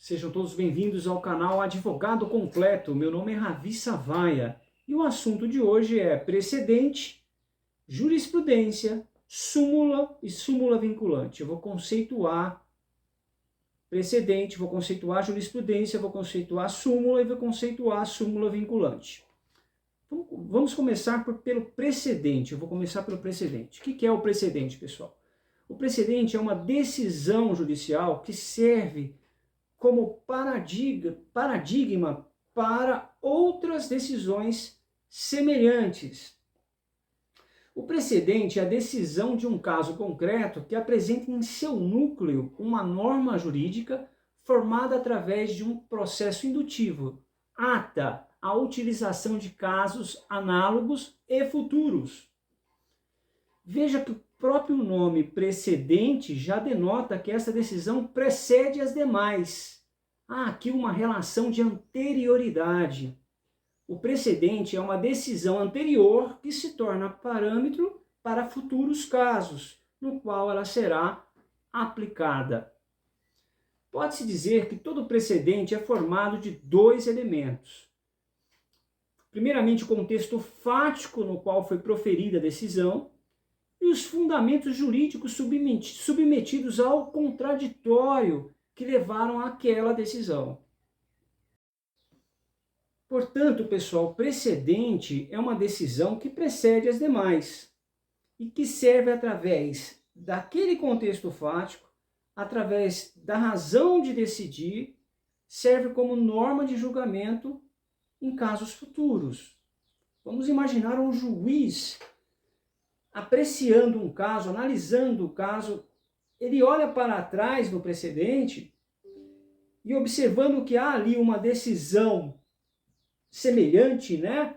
Sejam todos bem-vindos ao canal Advogado Completo. Meu nome é Ravi Savaia e o assunto de hoje é precedente, jurisprudência, súmula e súmula vinculante. Eu vou conceituar precedente, vou conceituar jurisprudência, vou conceituar súmula e vou conceituar súmula vinculante. Vamos começar pelo precedente. Eu vou começar pelo precedente. O que é o precedente, pessoal? O precedente é uma decisão judicial que serve como paradigma para outras decisões semelhantes. O precedente é a decisão de um caso concreto que apresenta em seu núcleo uma norma jurídica formada através de um processo indutivo, ata a utilização de casos análogos e futuros. Veja que o próprio nome precedente já denota que essa decisão precede as demais. Há aqui uma relação de anterioridade. O precedente é uma decisão anterior que se torna parâmetro para futuros casos, no qual ela será aplicada. Pode-se dizer que todo precedente é formado de dois elementos. Primeiramente, o contexto fático no qual foi proferida a decisão, e os fundamentos jurídicos submetidos ao contraditório que levaram àquela decisão. Portanto, pessoal, precedente é uma decisão que precede as demais e que serve através daquele contexto fático, através da razão de decidir, serve como norma de julgamento em casos futuros. Vamos imaginar um juiz apreciando um caso, analisando o caso, ele olha para trás no precedente e observando que há ali uma decisão semelhante, né?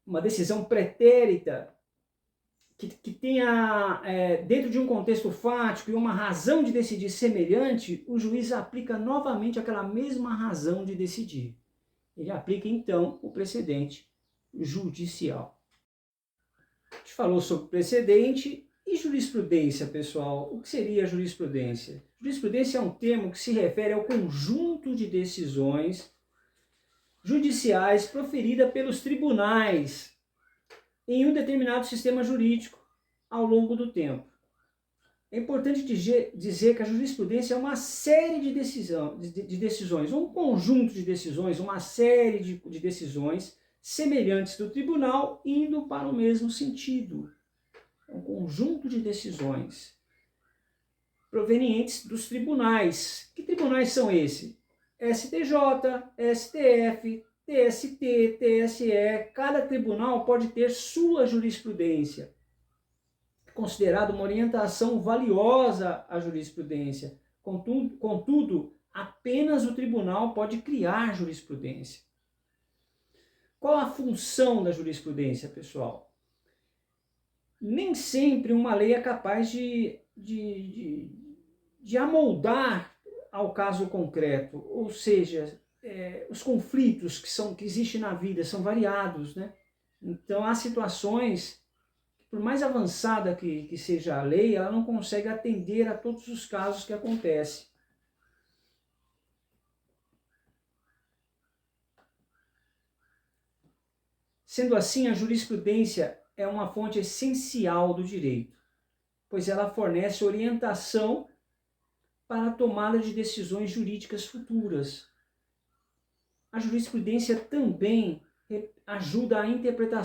Uma decisão pretérita, que tenha dentro de um contexto fático e uma razão de decidir semelhante, o juiz aplica novamente aquela mesma razão de decidir. Ele aplica então o precedente judicial. A gente falou sobre precedente e jurisprudência, pessoal. O que seria jurisprudência? Jurisprudência é um termo que se refere ao conjunto de decisões judiciais proferida pelos tribunais em um determinado sistema jurídico ao longo do tempo. É importante dizer que a jurisprudência é uma série de decisões, um conjunto de decisões, uma série de decisões semelhantes do tribunal indo para o mesmo sentido. É um conjunto de decisões provenientes dos tribunais. Que tribunais são esses? STJ, STF, TST, TSE. Cada tribunal pode ter sua jurisprudência. É considerado uma orientação valiosa à jurisprudência. Contudo, apenas o tribunal pode criar jurisprudência. Qual a função da jurisprudência, pessoal? Nem sempre uma lei é capaz de amoldar ao caso concreto, ou seja, os conflitos que existem na vida são variados, né? Então há situações que, por mais avançada que seja a lei, ela não consegue atender a todos os casos que acontecem. Sendo assim, a jurisprudência é uma fonte essencial do direito, pois ela fornece orientação para a tomada de decisões jurídicas futuras. A jurisprudência também ajuda a interpretar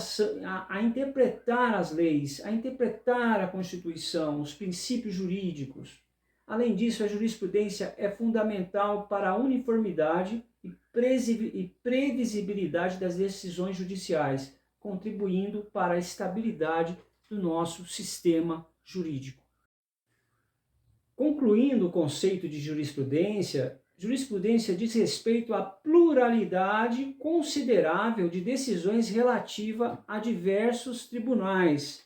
as leis, a interpretar a Constituição, os princípios jurídicos. Além disso, a jurisprudência é fundamental para a uniformidade e previsibilidade das decisões judiciais, contribuindo para a estabilidade do nosso sistema jurídico. Concluindo o conceito de jurisprudência, jurisprudência diz respeito à pluralidade considerável de decisões relativas a diversos tribunais,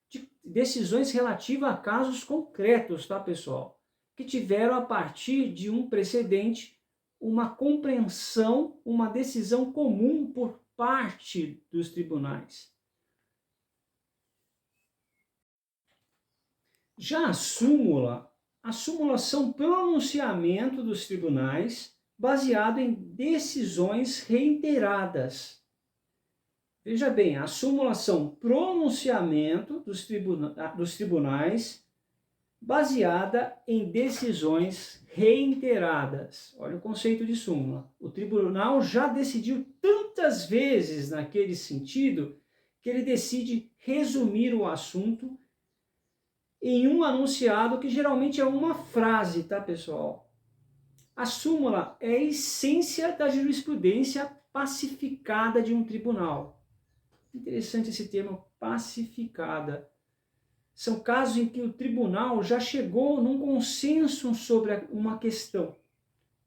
de decisões relativas a casos concretos, tá, pessoal? Que tiveram a partir de um precedente, uma compreensão, uma decisão comum por parte dos tribunais. Já a súmula a súmula são pronunciamento dos tribunais baseado em decisões reiteradas. Veja bem, a súmula são pronunciamento dos tribunais baseada em decisões reiteradas. Olha o conceito de súmula. O tribunal já decidiu tantas vezes naquele sentido que ele decide resumir o assunto em um anunciado que geralmente é uma frase, tá, pessoal? A súmula é a essência da jurisprudência pacificada de um tribunal. Interessante esse termo, pacificada. São casos em que o tribunal já chegou num consenso sobre uma questão.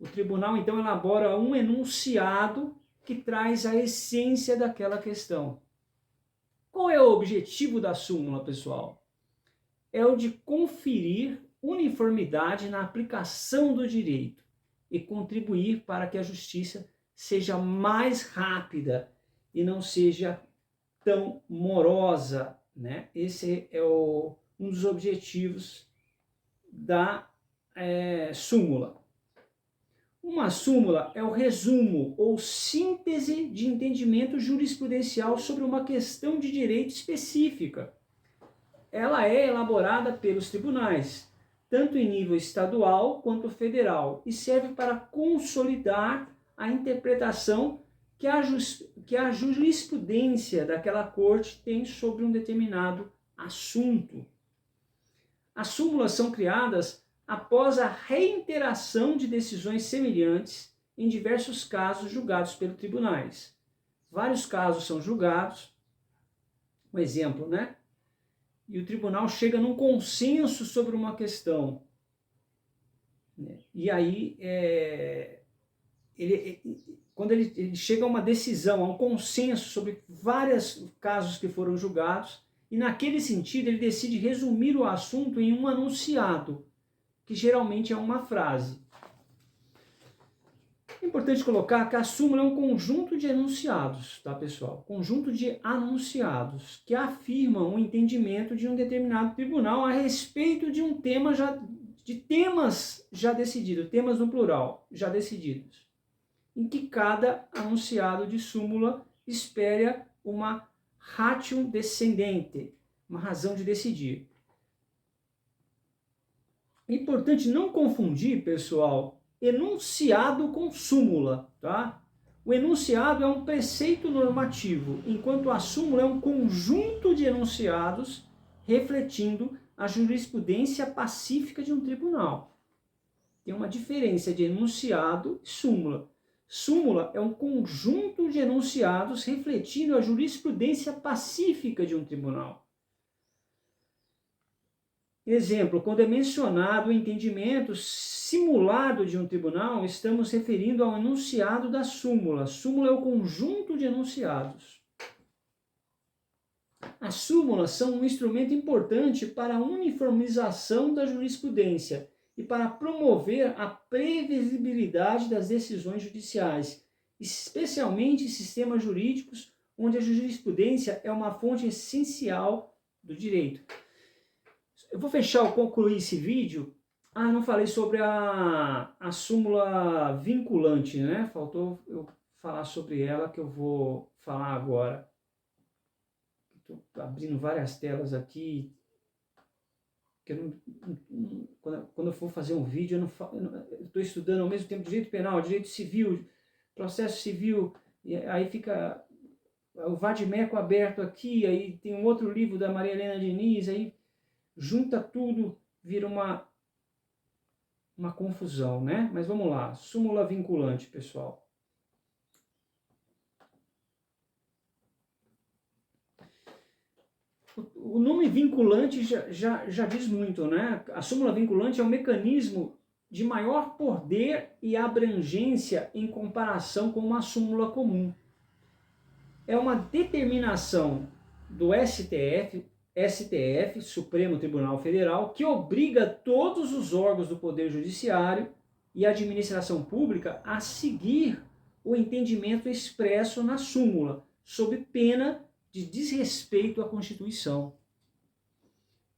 O tribunal, então, elabora um enunciado que traz a essência daquela questão. Qual é o objetivo da súmula, pessoal? É o de conferir uniformidade na aplicação do direito e contribuir para que a justiça seja mais rápida e não seja tão morosa, né? Esse é um dos objetivos da súmula. Uma súmula é o resumo ou síntese de entendimento jurisprudencial sobre uma questão de direito específica. Ela é elaborada pelos tribunais, tanto em nível estadual quanto federal, e serve para consolidar a interpretação que a jurisprudência daquela corte tem sobre um determinado assunto. As súmulas são criadas após a reiteração de decisões semelhantes em diversos casos julgados pelos tribunais. Vários casos são julgados, um exemplo, né? E o tribunal chega num consenso sobre uma questão. E aí, quando ele chega a uma decisão, a um consenso sobre vários casos que foram julgados, e naquele sentido ele decide resumir o assunto em um anunciado, que geralmente é uma frase. É importante colocar que a súmula é um conjunto de enunciados, tá, pessoal? Conjunto de anunciados que afirmam o entendimento de um determinado tribunal a respeito de um tema temas já decididos, temas no plural, já decididos, em que cada anunciado de súmula espera uma ratio descendente, uma razão de decidir. É importante não confundir, pessoal, enunciado com súmula, tá? O enunciado é um preceito normativo, enquanto a súmula é um conjunto de enunciados refletindo a jurisprudência pacífica de um tribunal. Tem uma diferença de enunciado e súmula. Súmula é um conjunto de enunciados refletindo a jurisprudência pacífica de um tribunal. Exemplo, quando é mencionado o entendimento simulado de um tribunal, estamos referindo ao enunciado da súmula. Súmula é o conjunto de enunciados. As súmulas são um instrumento importante para a uniformização da jurisprudência e para promover a previsibilidade das decisões judiciais, especialmente em sistemas jurídicos onde a jurisprudência é uma fonte essencial do direito. Eu vou concluir esse vídeo. Não falei sobre a súmula vinculante, né? Faltou eu falar sobre ela, que eu vou falar agora. Estou abrindo várias telas aqui. Quando eu for fazer um vídeo, eu estou estudando ao mesmo tempo direito penal, direito civil, processo civil, e aí fica o vade-mecum aberto aqui, aí tem um outro livro da Maria Helena Diniz, aí junta tudo, vira uma confusão, né? Mas vamos lá, súmula vinculante, pessoal. O nome vinculante já diz muito, né? A súmula vinculante é um mecanismo de maior poder e abrangência em comparação com uma súmula comum. É uma determinação do STF, Supremo Tribunal Federal, que obriga todos os órgãos do Poder Judiciário e a administração pública a seguir o entendimento expresso na súmula, sob pena de desrespeito à Constituição.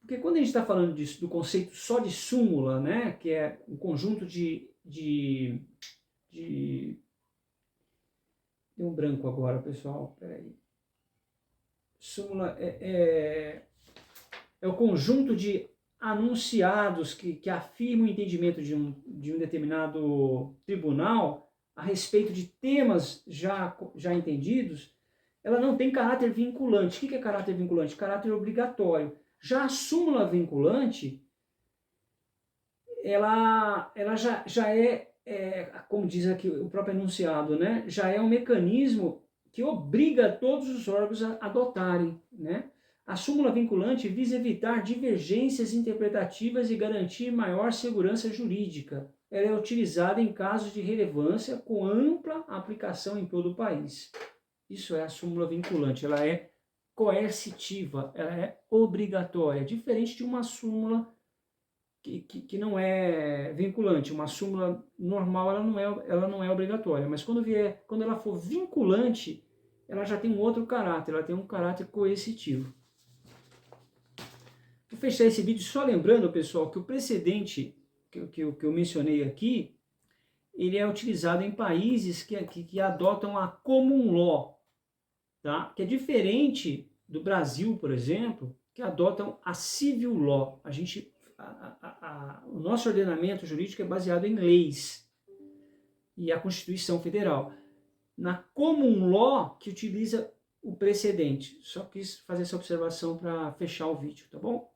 Porque quando a gente está falando disso, do conceito só de súmula, né, que é um conjunto Deu um branco agora, pessoal, peraí. Súmula é o conjunto de anunciados que afirmam o entendimento de um determinado tribunal a respeito de temas já entendidos. Ela não tem caráter vinculante. O que é caráter vinculante? Caráter obrigatório. Já a súmula vinculante, ela já como diz aqui o próprio enunciado, né? Já é um mecanismo que obriga todos os órgãos a adotarem, né? A súmula vinculante visa evitar divergências interpretativas e garantir maior segurança jurídica. Ela é utilizada em casos de relevância com ampla aplicação em todo o país. Isso é a súmula vinculante. Ela é coercitiva, ela é obrigatória, diferente de uma súmula que não é vinculante. Uma súmula normal ela não é obrigatória, mas quando ela for vinculante, ela já tem um outro caráter, ela tem um caráter coercitivo. Vou fechar esse vídeo só lembrando, pessoal, que o precedente que eu mencionei aqui, ele é utilizado em países que adotam a common law, tá? Que é diferente do Brasil, por exemplo, que adotam a civil law. O nosso ordenamento jurídico é baseado em leis e a Constituição Federal. Na common law, que utiliza o precedente. Só quis fazer essa observação para fechar o vídeo, tá bom?